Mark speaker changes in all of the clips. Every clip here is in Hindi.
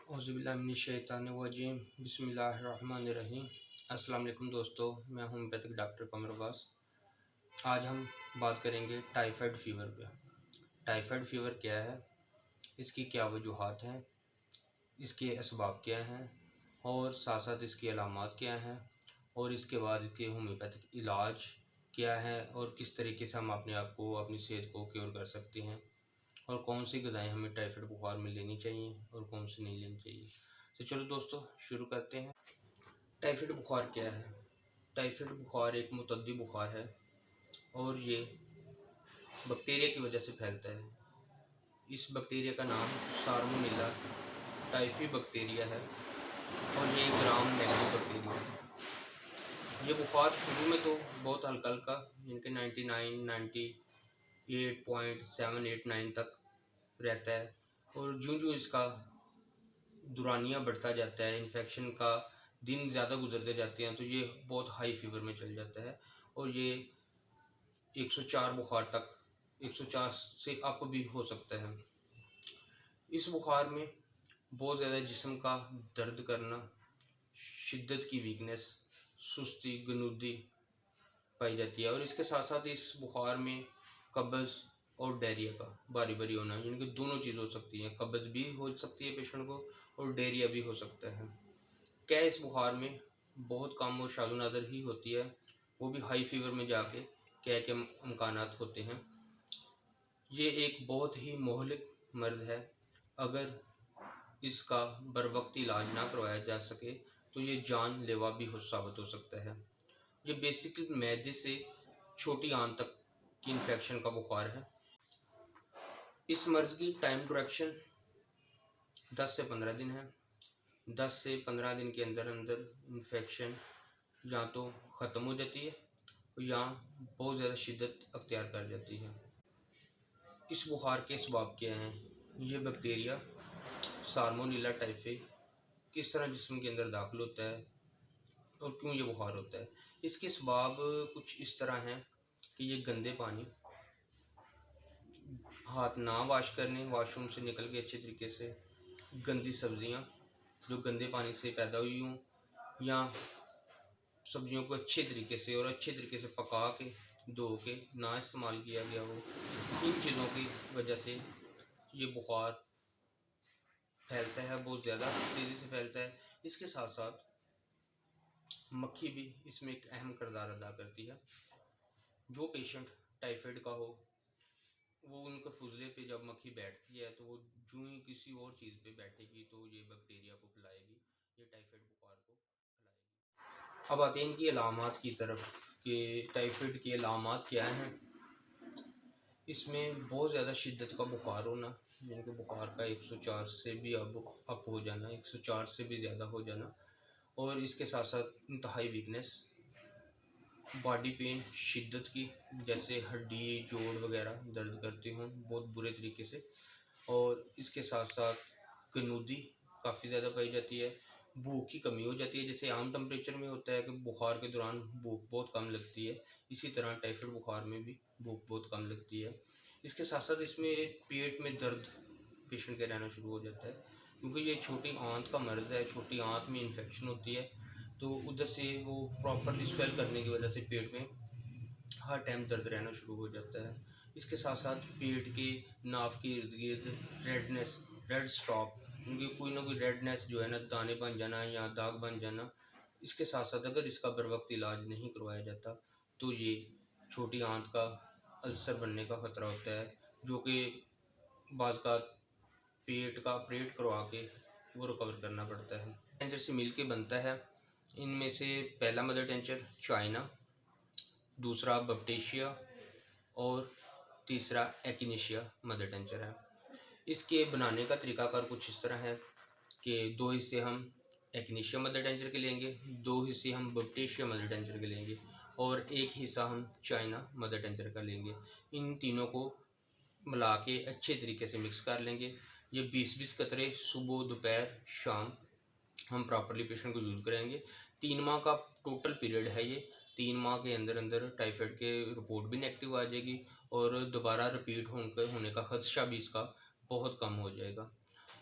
Speaker 1: औज़ुबिल्लाहिमिनश्शैतानिर्रजीम बिस्मिल्लाहिर्रहमानिर्रहीम। अस्सलाम वालेकुम दोस्तों, मैं होम्योपैथिक डॉक्टर कमर अब्बास। आज हम बात करेंगे टाइफाइड फ़ीवर पे। टाइफाइड फ़ीवर क्या है, इसकी क्या वजूहात हैं, इसके असबाब क्या हैं और साथ साथ इसकी अलामात क्या हैं और इसके बाद इसके होम्योपैथिक इलाज क्या है और किस तरीके से हम अपने आप को, अपनी सेहत को क्योर कर सकते हैं और कौन सी ग़िज़ाएँ हमें टाइफाइड बुखार में लेनी चाहिए और कौन सी नहीं लेनी चाहिए। तो चलो दोस्तों शुरू करते हैं। टाइफाइड बुखार क्या है? टाइफाइड बुखार एक मुतअद्दी बुखार है और ये बैक्टीरिया की वजह से फैलता है। इस बैक्टीरिया का नाम साल्मोनेला टाइफी बैक्टीरिया है और ये ग्राम नेगेटिव बैक्टीरिया है। ये बुखार शुरू में तो बहुत हल्का हल्का, इनके 98.789 तक रहता है और जो इसका दुरानिया बढ़ता जाता है, इन्फेक्शन का दिन ज़्यादा गुजरते जाते हैं तो ये बहुत हाई फीवर में चल जाता है और ये 104 बुखार तक 104 से अप भी हो सकता है। इस बुखार में बहुत ज़्यादा जिस्म का दर्द करना, शिद्दत की वीकनेस, सुस्ती, गनूदी पाई जाती है और इसके साथ साथ इस बुखार में कब्ज़ और डायरिया का बारी बारी होना, यानी कि दोनों चीज़ हो सकती है। कब्ज़ भी हो सकती है पेशेंट को और डायरिया भी हो सकता है। क्या इस बुखार में बहुत कम और शादो नादर ही होती है, वो भी हाई फीवर में जाके क्या के इम्कानात होते हैं। ये एक बहुत ही मोहलिक मर्द है। अगर इसका बर वक्त इलाज ना करवाया जा सके तो ये जानलेवा भी साबित हो सकता है। ये बेसिकली मैदे से छोटी आंत तक की इन्फेक्शन का बुखार है। इस मर्ज की टाइम ड्यूरेशन 10 से 15 दिन है। 10 से 15 दिन के अंदर अंदर इन्फेक्शन या तो ख़त्म हो जाती है या बहुत ज़्यादा शिद्दत अख्तियार कर जाती है। इस बुखार के असबाब क्या हैं? ये बैक्टीरिया साल्मोनेला टाइफी किस तरह जिस्म के अंदर दाखिल होता है और क्यों ये बुखार होता है। इसके असबाब कुछ इस तरह हैं कि ये गंदे पानी, हाथ ना वॉश करने, वॉशरूम से निकल के अच्छे तरीके से, गंदी सब्जियां जो गंदे पानी से पैदा हुई हों या सब्जियों को अच्छे तरीके से और अच्छे तरीके से पका के धो के ना इस्तेमाल किया गया हो, इन चीज़ों की वजह से ये बुखार फैलता है, बहुत ज़्यादा तेज़ी से फैलता है। इसके साथ साथ मक्खी भी इसमें एक अहम किरदार अदा करती है। जो पेशेंट टाइफाइड का हो वो उनके फुजले पे जब मक्खी बैठती है तो वो जो ही किसी और चीज़ पे बैठेगी तो ये बैक्टीरिया को फैलाएगी, ये टाइफाइड बुखार को फैलाएगी। अब आते हैं इनकी अलामात की तरफ कि टाइफाइड की अलामात क्या हैं। इसमें बहुत ज़्यादा शिद्दत का बुखार होना, यानी कि बुखार का 104 से भी अप हो जाना, 104 से भी ज़्यादा हो जाना और इसके साथ साथ इंतहाई वीकनेस, बॉडी पेन शिद्दत की, जैसे हड्डी जोड़ वगैरह दर्द करते हों बहुत बुरे तरीके से और इसके साथ साथ गनूदी काफ़ी ज़्यादा पाई जाती है। भूख की कमी हो जाती है, जैसे आम टेम्परेचर में होता है कि बुखार के दौरान भूख बहुत कम लगती है, इसी तरह टाइफाइड बुखार में भी भूख बहुत कम लगती है। इसके साथ साथ इसमें पेट में दर्द पेशेंट के रहना शुरू हो जाता है क्योंकि ये छोटी आंत का मर्ज़ है, छोटी आंत में इन्फेक्शन होती है तो उधर से वो प्रॉपरली स्वेल करने की वजह से पेट में हर टाइम दर्द रहना शुरू हो जाता है। इसके साथ साथ पेट के नाभ के इर्द गिर्द रेडनेस, रेड स्टॉप, उनकी कोई ना कोई रेडनेस जो है ना, दाने बन जाना या दाग बन जाना। इसके साथ साथ अगर इसका बर वक्त इलाज नहीं करवाया जाता तो ये छोटी आंत का अल्सर बनने का ख़तरा होता है जो कि बाद का पेट का ऑपरेट करवा के वो रिकवर करना पड़ता है। टेंचर से मिल के बनता है। इनमें से पहला मदर टेंचर चाइना, दूसरा बप्टेशिया और तीसरा एकिनेशिया मदर टेंचर है। इसके बनाने का तरीकाकार कुछ इस तरह है कि 2 हिस्से हम एकिनेशिया मदर टेंचर के लेंगे, 2 हिस्से हम बप्टेशिया मदर टेंचर के लेंगे और 1 हिस्सा हम चाइना मदर टेंचर का लेंगे। इन तीनों को मिला के अच्छे तरीके से मिक्स कर लेंगे। ये 20-20 कतरे सुबह, दोपहर, शाम हम प्रॉपरली पेशेंट को यूज़ करेंगे। 3 माह का टोटल पीरियड है ये। 3 माह के अंदर अंदर टाइफाइड के रिपोर्ट भी नेगेटिव आ जाएगी और दोबारा रिपीट होने का खदशा भी इसका बहुत कम हो जाएगा।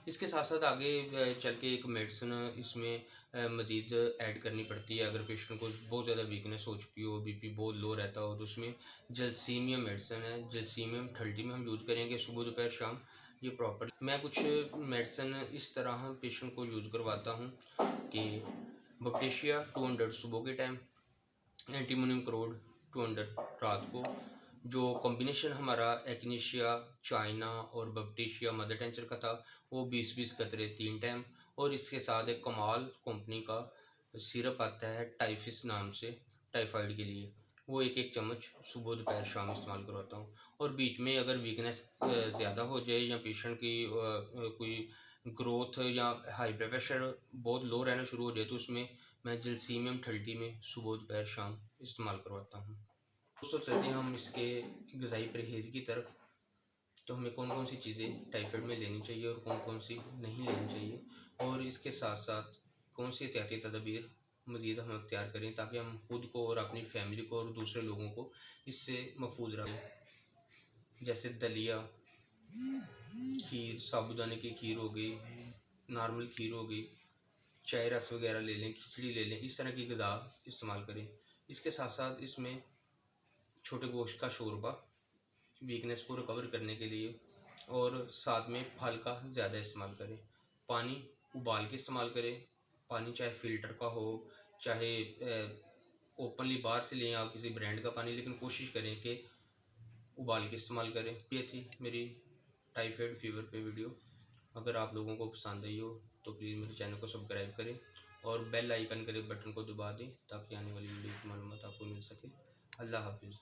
Speaker 1: इसके साथ साथ आगे चल के एक मेडिसिन इसमें मज़ीद ऐड करनी पड़ती है। अगर पेशेंट को बहुत ज़्यादा वीकनेस हो चुकी हो, बीपी बहुत लो रहता हो, तो उसमें जलसीमियम मेडिसिन है, जलसीमियम 30 में हम यूज़ करेंगे सुबह दोपहर शाम। ये प्रॉपर मैं कुछ मेडिसिन इस तरह पेशेंट को यूज़ करवाता हूँ कि बपटेशिया 200 सुबह के टाइम, एंटीमोनियम क्रोड 200 रात को। जो कॉम्बिनेशन हमारा एक्नेशिया, चाइना और बपटेशिया मदर टेंचर का था, वो 20-20 कतरे 3 टाइम। और इसके साथ एक कमाल कंपनी का सिरप आता है टाइफिस नाम से, टाइफाइड के लिए, वो 1-1 चम्मच सुबह दोपहर शाम इस्तेमाल करवाता हूँ। और बीच में अगर वीकनेस ज़्यादा हो जाए या पेशेंट की कोई ग्रोथ या हाई ब्लड प्रेशर बहुत लो रहना शुरू हो जाए, तो उसमें मैं जलसीमियम 30 में सुबह दोपहर शाम इस्तेमाल करवाता हूँ। दोस्तों चलते हैं हम इसके ग़िज़ाई परहेज़ की तरफ। तो हमें कौन कौन सी चीज़ें टाइफाइड में लेनी चाहिए और कौन कौन सी नहीं लेनी चाहिए, और इसके साथ साथ कौन सी एहतियाती तदबीर मज़ीद हम अख्तियार करें ताकि हम खुद को और अपनी फैमिली को और दूसरे लोगों को इससे महफूज रखें। जैसे दलिया, खीर, साबूदाने की खीर हो गई, नॉर्मल खीर हो गई, चाय रस वगैरह ले लें, खिचड़ी ले लें, इस तरह की ग़िज़ा इस्तेमाल करें। इसके साथ साथ इसमें छोटे गोश्त का शोरबा वीकनेस को रिकवर करने के लिए, और साथ में फल का ज़्यादा इस्तेमाल करें। पानी उबाल के इस्तेमाल करें, पानी चाहे फ़िल्टर का हो, चाहे ओपनली बाहर से लें आप किसी ब्रांड का पानी, लेकिन कोशिश करें कि उबाल के इस्तेमाल करें। ये थी मेरी टाइफाइड फीवर पे वीडियो। अगर आप लोगों को पसंद आई हो तो प्लीज़ मेरे चैनल को सब्सक्राइब करें और बेल आइकन के बटन को दबा दें ताकि आने वाली वीडियो की मालूमात आपको मिल सके। अल्लाह हाफिज़।